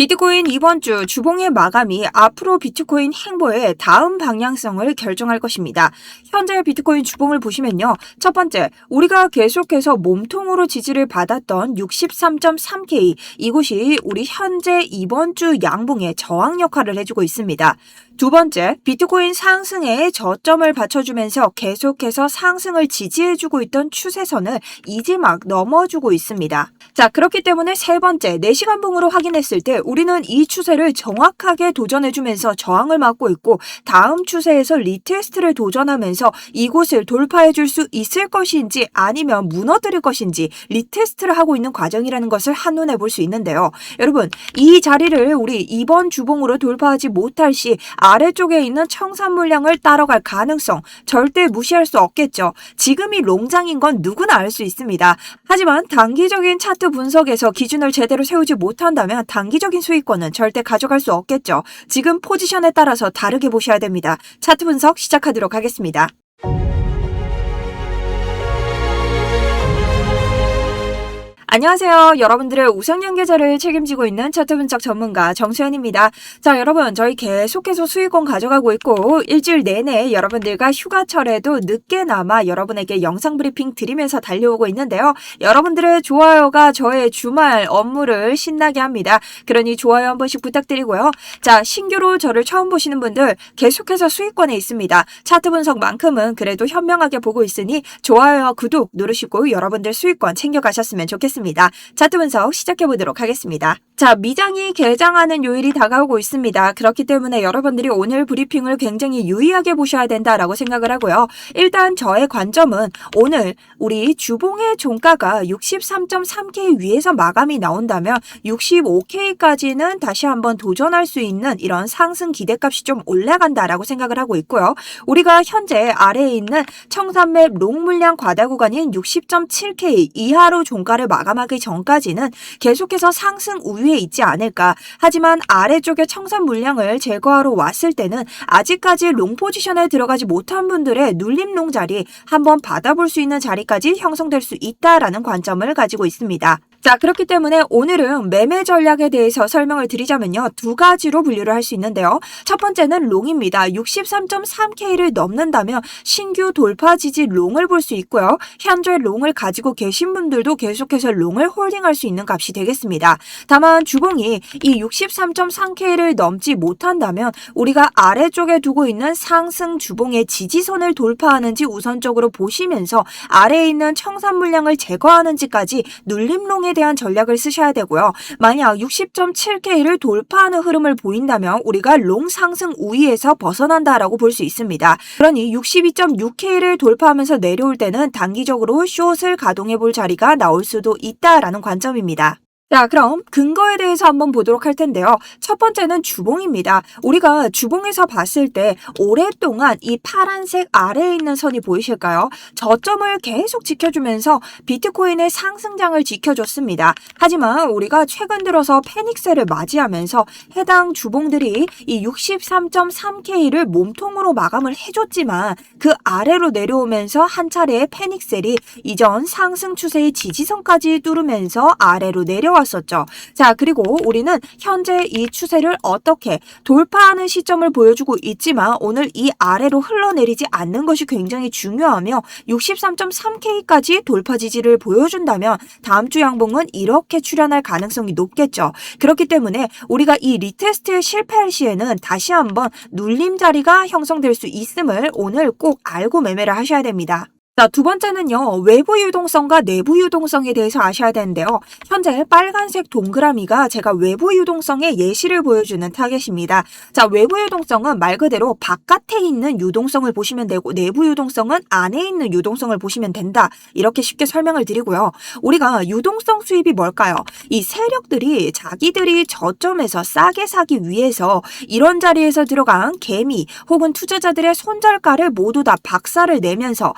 비트코인 이번 주 주봉의 마감이 앞으로 비트코인 행보의 다음 방향성을 결정할 것입니다. 현재 비트코인 주봉을 보시면요. 첫 번째, 우리가 계속해서 몸통으로 지지를 받았던 63.3K, 이곳이 우리 현재 이번 주 양봉의 저항 역할을 해주고 있습니다. 두 번째, 비트코인 상승에 저점을 받쳐주면서 계속해서 상승을 지지해주고 있던 추세선을 이제 막 넘어주고 있습니다. 자, 그렇기 때문에 세 번째, 4시간 봉으로 확인했을 때 우리는 이 추세를 정확하게 도전해주면서 저항을 막고 있고 다음 추세에서 리테스트를 도전하면서 이곳을 돌파해줄 수 있을 것인지 아니면 무너뜨릴 것인지 리테스트를 하고 있는 과정이라는 것을 한눈에 볼 수 있는데요. 여러분, 이 자리를 우리 이번 주봉으로 돌파하지 못할 시 아래쪽에 있는 청산 물량을 따라갈 가능성 절대 무시할 수 없겠죠. 지금이 롱장인 건 누구나 알 수 있습니다. 하지만 단기적인 차트 분석에서 기준을 제대로 세우지 못한다면 단기적인 수익권은 절대 가져갈 수 없겠죠. 지금 포지션에 따라서 다르게 보셔야 됩니다. 차트 분석 시작하도록 하겠습니다. 안녕하세요. 여러분들의 우선 계좌를 책임지고 있는 차트 분석 전문가 정수연입니다. 자, 여러분, 저희 계속해서 수익권 가져가고 있고 일주일 내내 여러분들과 휴가철에도 늦게나마 여러분에게 영상 브리핑 드리면서 달려오고 있는데요. 여러분들의 좋아요가 저의 주말 업무를 신나게 합니다. 그러니 좋아요 한 번씩 부탁드리고요. 자, 신규로 저를 처음 보시는 분들 계속해서 수익권에 있습니다. 차트 분석만큼은 그래도 현명하게 보고 있으니 좋아요와 구독 누르시고 여러분들 수익권 챙겨가셨으면 좋겠습니다. 차트 분석 시작해보도록 하겠습니다. 자, 미장이 개장하는 요일이 다가오고 있습니다. 그렇기 때문에 여러분들이 오늘 브리핑을 굉장히 유의하게 보셔야 된다라고 생각을 하고요. 일단 저의 관점은 오늘 우리 주봉의 종가가 63.3K 위에서 마감이 나온다면 65K까지는 다시 한번 도전할 수 있는 이런 상승 기대값이 좀 올라간다라고 생각을 하고 있고요. 우리가 현재 아래에 있는 청산맵 롱 물량 과다 구간인 60.7K 이하로 종가를 마감하기 전까지는 계속해서 상승 우위에 있지 않을까. 하지만 아래쪽에 청산 물량을 제거하러 왔을 때는 아직까지 롱 포지션에 들어가지 못한 분들의 눌림 롱 자리 한번 받아볼 수 있는 자리까지 형성될 수 있다라는 관점을 가지고 있습니다. 자, 그렇기 때문에 오늘은 매매 전략에 대해서 설명을 드리자면요. 두 가지로 분류를 할 수 있는데요. 첫 번째는 롱입니다. 63.3K를 넘는다면 신규 돌파 지지 롱을 볼 수 있고요. 현재 롱을 가지고 계신 분들도 계속해서 롱을 홀딩할 수 있는 값이 되겠습니다. 다만 주봉이 이 63.3K를 넘지 못한다면 우리가 아래쪽에 두고 있는 상승 주봉의 지지선을 돌파하는지 우선적으로 보시면서 아래에 있는 청산 물량을 제거하는지까지 눌림롱에 대한 전략을 쓰셔야 되고요. 만약 60.7K를 돌파하는 흐름을 보인다면 우리가 롱 상승 우위에서 벗어난다라고 볼 수 있습니다. 그러니 62.6K를 돌파하면서 내려올 때는 단기적으로 숏을 가동해 볼 자리가 나올 수도 있다라는 관점입니다. 자, 그럼 근거에 대해서 한번 보도록 할 텐데요. 첫 번째는 주봉입니다. 우리가 주봉에서 봤을 때 오랫동안 이 파란색 아래에 있는 선이 보이실까요? 저점을 계속 지켜주면서 비트코인의 상승장을 지켜줬습니다. 하지만 우리가 최근 들어서 패닉셀을 맞이하면서 해당 주봉들이 이 63.3K를 몸통으로 마감을 해줬지만 그 아래로 내려오면서 한 차례의 패닉셀이 이전 상승 추세의 지지선까지 뚫으면서 아래로 내려왔습니다. 자, 그리고 우리는 현재 이 추세를 어떻게 돌파하는 시점을 보여주고 있지만 오늘 이 아래로 흘러내리지 않는 것이 굉장히 중요하며 63.3K까지 돌파 지지를 보여준다면 다음 주 양봉은 이렇게 출현할 가능성이 높겠죠. 그렇기 때문에 우리가 이 리테스트에 실패할 시에는 다시 한번 눌림 자리가 형성될 수 있음을 오늘 꼭 알고 매매를 하셔야 됩니다. 자, 두 번째는요. 외부 유동성과 내부 유동성에 대해서 아셔야 되는데요. 현재 빨간색 동그라미가 제가 외부 유동성의 예시를 보여주는 타겟입니다. 자, 외부 유동성은 말 그대로 바깥에 있는 유동성을 보시면 되고 내부 유동성은 안에 있는 유동성을 보시면 된다. 이렇게 쉽게 설명을 드리고요. 우리가 유동성 수입이 뭘까요? 이 세력들이 자기들이 저점에서 싸게 사기 위해서 이런 자리에서 들어간 개미 혹은 투자자들의 손절가를 모두 다 박살을 내면서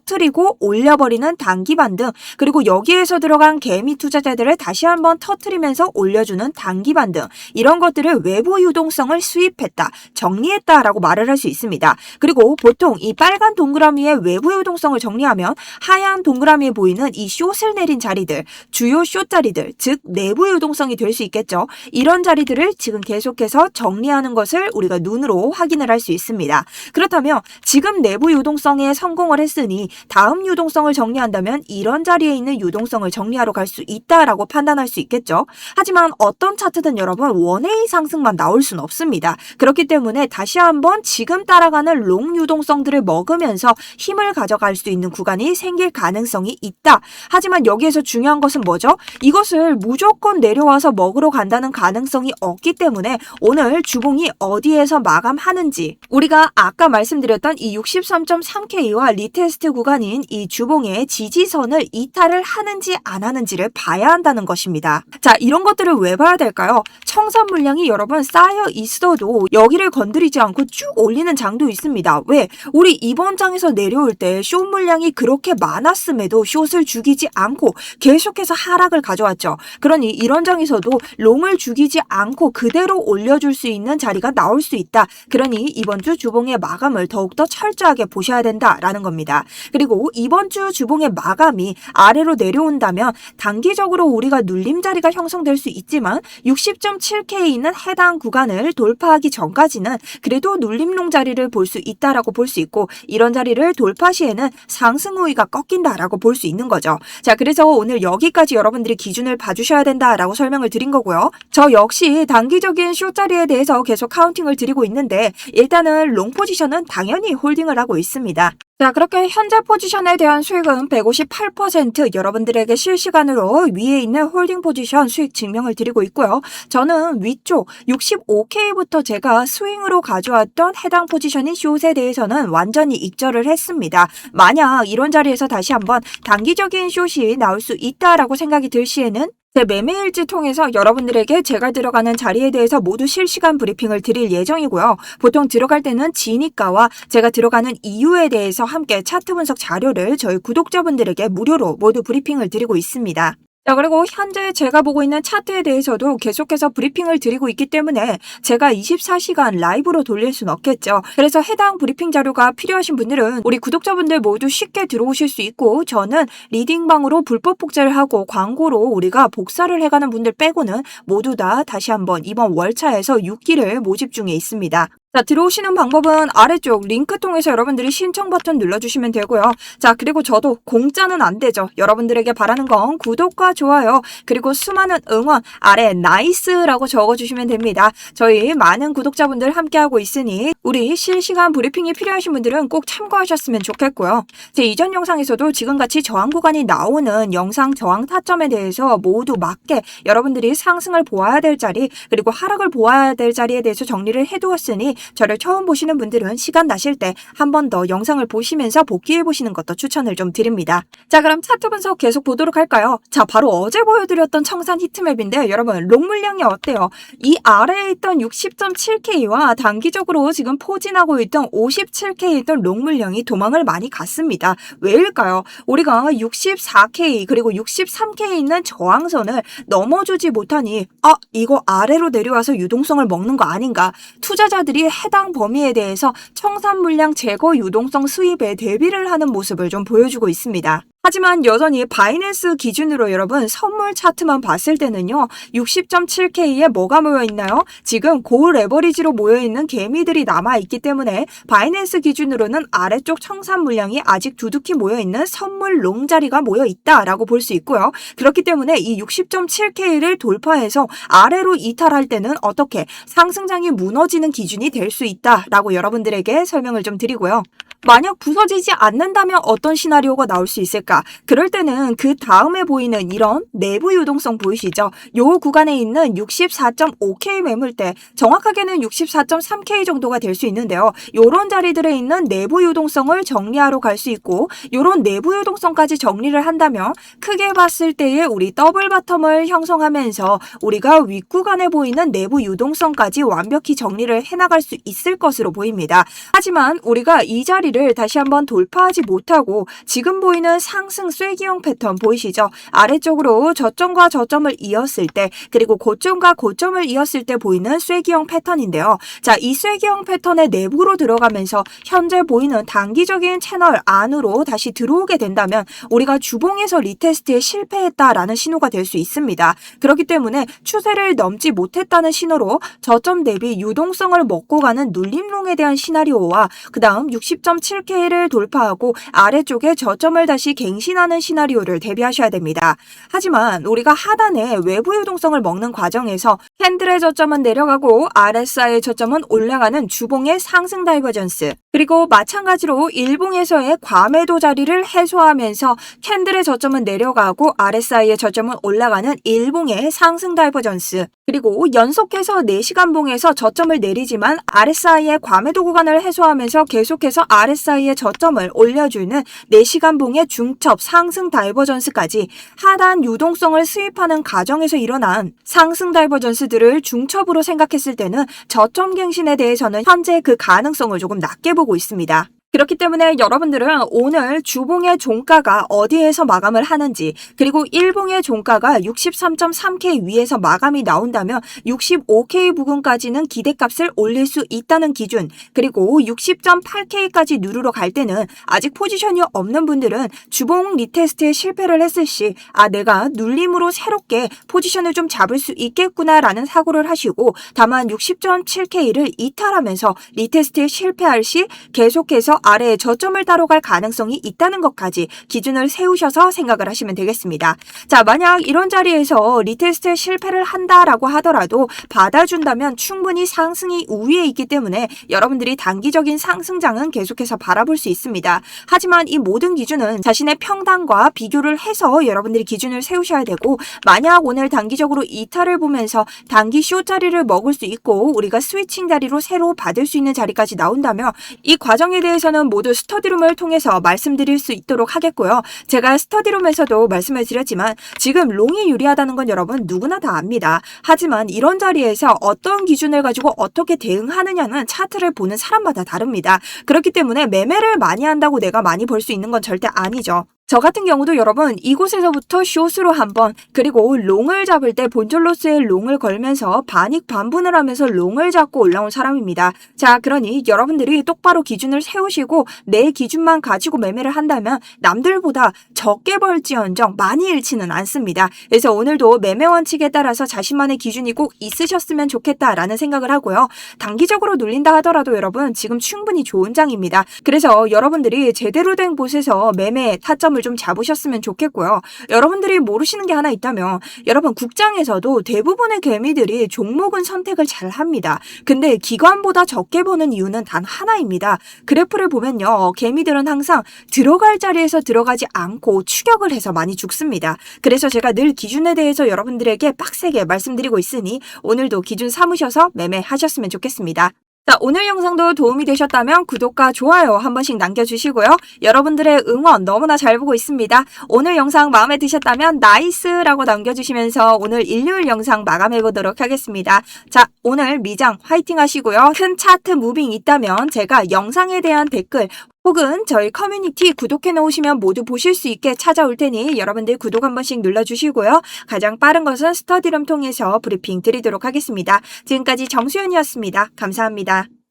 터트리고 올려버리는 단기반 등, 그리고 여기에서 들어간 개미 투자자들을 다시 한번 터트리면서 올려주는 단기반 등, 이런 것들을 외부 유동성을 수입했다, 정리했다라고 말을 할 수 있습니다. 그리고 보통 이 빨간 동그라미의 외부 유동성을 정리하면 하얀 동그라미에 보이는 이 숏을 내린 자리들, 주요 숏 자리들, 즉 내부 유동성이 될 수 있겠죠. 이런 자리들을 지금 계속해서 정리하는 것을 우리가 눈으로 확인을 할 수 있습니다. 그렇다면 지금 내부 유동성에 성공을 했으니 다음 유동성을 정리한다면 이런 자리에 있는 유동성을 정리하러 갈 수 있다라고 판단할 수 있겠죠. 하지만 어떤 차트든 여러분 원웨이 상승만 나올 순 없습니다. 그렇기 때문에 다시 한번 지금 따라가는 롱 유동성들을 먹으면서 힘을 가져갈 수 있는 구간이 생길 가능성이 있다. 하지만 여기에서 중요한 것은 뭐죠? 이것을 무조건 내려와서 먹으러 간다는 가능성이 없기 때문에 오늘 주봉이 어디에서 마감하는지, 우리가 아까 말씀드렸던 이 63.3K와 리테스트 구간인 이 주봉의 지지선을 이탈을 하는지 안 하는지를 봐야 한다는 것입니다. 자, 이런 것들을 왜 봐야 될까요? 청산 물량이 여러분 쌓여 있어도 여기를 건드리지 않고 쭉 올리는 장도 있습니다. 왜? 우리 이번 장에서 내려올 때 숏 물량이 그렇게 많았음에도 숏을 죽이지 않고 계속해서 하락을 가져왔죠. 그러니 이런 장에서도 롱을 죽이지 않고 그대로 올려줄 수 있는 자리가 나올 수 있다. 그러니 이번 주 주봉의 마감을 더욱더 철저하게 보셔야 된다라는 겁니다. 그리고 이번 주 주봉의 마감이 아래로 내려온다면 단기적으로 우리가 눌림 자리가 형성될 수 있지만 60.7K 있는 해당 구간을 돌파하기 전까지는 그래도 눌림롱 자리를 볼 수 있다라고 볼 수 있고, 이런 자리를 돌파 시에는 상승 우위가 꺾인다라고 볼 수 있는 거죠. 자, 그래서 오늘 여기까지 여러분들이 기준을 봐주셔야 된다라고 설명을 드린 거고요. 저 역시 단기적인 숏 자리에 대해서 계속 카운팅을 드리고 있는데 일단은 롱 포지션은 당연히 홀딩을 하고 있습니다. 자, 그렇게 현재 포지션에 대한 수익은 158% 여러분들에게 실시간으로 위에 있는 홀딩 포지션 수익 증명을 드리고 있고요. 저는 위쪽 65K부터 제가 스윙으로 가져왔던 해당 포지션인 숏에 대해서는 완전히 익절을 했습니다. 만약 이런 자리에서 다시 한번 단기적인 숏이 나올 수 있다라고 생각이 들 시에는 제 매매일지 통해서 여러분들에게 제가 들어가는 자리에 대해서 모두 실시간 브리핑을 드릴 예정이고요. 보통 들어갈 때는 진입가와 제가 들어가는 이유에 대해서 함께 차트 분석 자료를 저희 구독자분들에게 무료로 모두 브리핑을 드리고 있습니다. 자, 그리고 현재 제가 보고 있는 차트에 대해서도 계속해서 브리핑을 드리고 있기 때문에 제가 24시간 라이브로 돌릴 순 없겠죠. 그래서 해당 브리핑 자료가 필요하신 분들은 우리 구독자분들 모두 쉽게 들어오실 수 있고, 저는 리딩방으로 불법 복제를 하고 광고로 우리가 복사를 해가는 분들 빼고는 모두 다 다시 한번 이번 월차에서 6기를 모집 중에 있습니다. 자, 들어오시는 방법은 아래쪽 링크 통해서 여러분들이 신청 버튼 눌러주시면 되고요. 자, 그리고 저도 공짜는 안 되죠. 여러분들에게 바라는 건 구독과 좋아요, 그리고 수많은 응원 아래 나이스라고 적어주시면 됩니다. 저희 많은 구독자분들 함께하고 있으니 우리 실시간 브리핑이 필요하신 분들은 꼭 참고하셨으면 좋겠고요. 제 이전 영상에서도 지금같이 저항 구간이 나오는 영상 저항 타점에 대해서 모두 맞게 여러분들이 상승을 보아야 될 자리, 그리고 하락을 보아야 될 자리에 대해서 정리를 해두었으니 저를 처음 보시는 분들은 시간 나실 때 한 번 더 영상을 보시면서 복귀해 보시는 것도 추천을 좀 드립니다. 자, 그럼 차트 분석 계속 보도록 할까요? 자, 바로 어제 보여드렸던 청산 히트맵인데 여러분 롱 물량이 어때요? 이 아래에 있던 60.7K와 단기적으로 지금 포진하고 있던 57K에 있던 롱 물량이 도망을 많이 갔습니다. 왜일까요? 우리가 64K 그리고 63K에 있는 저항선을 넘어주지 못하니 이거 아래로 내려와서 유동성을 먹는 거 아닌가? 투자자들이 해당 범위에 대해서 청산 물량 제거 유동성 수입에 대비를 하는 모습을 좀 보여주고 있습니다. 하지만 여전히 바이낸스 기준으로 여러분 선물 차트만 봤을 때는요, 60.7K에 뭐가 모여있나요? 지금 고 레버리지로 모여있는 개미들이 남아있기 때문에 바이낸스 기준으로는 아래쪽 청산 물량이 아직 두둑히 모여있는 선물 롱 자리가 모여있다라고 볼 수 있고요. 그렇기 때문에 이 60.7K를 돌파해서 아래로 이탈할 때는 어떻게 상승장이 무너지는 기준이 될 수 있다라고 여러분들에게 설명을 좀 드리고요. 만약 부서지지 않는다면 어떤 시나리오가 나올 수 있을까? 그럴 때는 그 다음에 보이는 이런 내부 유동성 보이시죠? 요 구간에 있는 64.5K 매물대, 정확하게는 64.3K 정도가 될 수 있는데요. 요런 자리들에 있는 내부 유동성을 정리하러 갈 수 있고, 요런 내부 유동성까지 정리를 한다면 크게 봤을 때의 우리 더블 바텀을 형성하면서 우리가 윗구간에 보이는 내부 유동성까지 완벽히 정리를 해나갈 수 있을 것으로 보입니다. 하지만 우리가 이 자리를 자리를 다시 한번 돌파하지 못하고 지금 보이는 상승 쐐기형 패턴 보이시죠? 아래쪽으로 저점과 저점을 이었을 때 그리고 고점과 고점을 이었을 때 보이는 쐐기형 패턴인데요. 자, 이 쐐기형 패턴의 내부로 들어가면서 현재 보이는 단기적인 채널 안으로 다시 들어오게 된다면 우리가 주봉에서 리테스트에 실패했다라는 신호가 될 수 있습니다. 그렇기 때문에 추세를 넘지 못했다는 신호로 저점 대비 유동성을 먹고 가는 눌림롱에 대한 시나리오와 그 다음 60.7K를 돌파하고 아래쪽에 저점을 다시 갱신하는 시나리오를 대비하셔야 됩니다. 하지만 우리가 하단에 외부 유동성을 먹는 과정에서 캔들의 저점은 내려가고 RSI의 저점은 올라가는 주봉의 상승 다이버전스 그리고 마찬가지로 일봉에서의 과매도 자리를 해소하면서 캔들의 저점은 내려가고 RSI의 저점은 올라가는 일봉의 상승 다이버전스 그리고 연속해서 4시간 봉에서 저점을 내리지만 RSI의 과매도 구간을 해소하면서 계속해서 RSI의 저점을 올려주는 4시간 봉의 중첩 상승 다이버전스까지 하단 유동성을 수입하는 과정에서 일어난 상승 다이버전스들을 중첩으로 생각했을 때는 저점 갱신에 대해서는 현재 그 가능성을 조금 낮게 보고 있습니다. 그렇기 때문에 여러분들은 오늘 주봉의 종가가 어디에서 마감을 하는지 그리고 일봉의 종가가 63.3K 위에서 마감이 나온다면 65K 부근까지는 기대값을 올릴 수 있다는 기준 그리고 60.8K까지 누르러 갈 때는 아직 포지션이 없는 분들은 주봉 리테스트에 실패를 했을 시 내가 눌림으로 새롭게 포지션을 좀 잡을 수 있겠구나 라는 사고를 하시고 다만 60.7K를 이탈하면서 리테스트에 실패할 시 계속해서 아래에 저점을 따러 갈 가능성이 있다는 것까지 기준을 세우셔서 생각을 하시면 되겠습니다. 자, 만약 이런 자리에서 리테스트에 실패를 한다라고 하더라도 받아준다면 충분히 상승이 우위에 있기 때문에 여러분들이 단기적인 상승장은 계속해서 바라볼 수 있습니다. 하지만 이 모든 기준은 자신의 평단과 비교를 해서 여러분들이 기준을 세우셔야 되고 만약 오늘 단기적으로 이탈을 보면서 단기 숏 자리를 먹을 수 있고 우리가 스위칭 자리로 새로 받을 수 있는 자리까지 나온다면 이 과정에 대해서는 모두 스터디룸을 통해서 말씀드릴 수 있도록 하겠고요. 제가 스터디룸에서도 말씀을 드렸지만 지금 롱이 유리하다는 건 여러분 누구나 다 압니다. 하지만 이런 자리에서 어떤 기준을 가지고 어떻게 대응하느냐는 차트를 보는 사람마다 다릅니다. 그렇기 때문에 매매를 많이 한다고 내가 많이 벌 수 있는 건 절대 아니죠. 저 같은 경우도 여러분 이곳에서부터 숏으로 한번 그리고 롱을 잡을 때 본절로스의 롱을 걸면서 반익 반분을 하면서 롱을 잡고 올라온 사람입니다. 자, 그러니 여러분들이 똑바로 기준을 세우시고 내 기준만 가지고 매매를 한다면 남들보다 적게 벌지언정 많이 잃지는 않습니다. 그래서 오늘도 매매 원칙에 따라서 자신만의 기준이 꼭 있으셨으면 좋겠다라는 생각을 하고요. 단기적으로 눌린다 하더라도 여러분 지금 충분히 좋은 장입니다. 그래서 여러분들이 제대로 된 곳에서 매매 타점을 좀 잡으셨으면 좋겠고요. 여러분들이 모르시는 게 하나 있다면 여러분 국장에서도 대부분의 개미들이 종목은 선택을 잘 합니다. 근데 기관보다 적게 버는 이유는 단 하나입니다. 그래프를 보면요. 개미들은 항상 들어갈 자리에서 들어가지 않고 추격을 해서 많이 죽습니다. 그래서 제가 늘 기준에 대해서 여러분들에게 빡세게 말씀드리고 있으니 오늘도 기준 삼으셔서 매매하셨으면 좋겠습니다. 자, 오늘 영상도 도움이 되셨다면 구독과 좋아요 한 번씩 남겨주시고요. 여러분들의 응원 너무나 잘 보고 있습니다. 오늘 영상 마음에 드셨다면 나이스라고 남겨주시면서 오늘 일요일 영상 마감해보도록 하겠습니다. 자, 오늘 미장 화이팅 하시고요. 큰 차트 무빙 있다면 제가 영상에 대한 댓글 혹은 저희 커뮤니티 구독해 놓으시면 모두 보실 수 있게 찾아올 테니 여러분들 구독 한 번씩 눌러주시고요. 가장 빠른 것은 스터디룸 통해서 브리핑 드리도록 하겠습니다. 지금까지 정수연이었습니다. 감사합니다.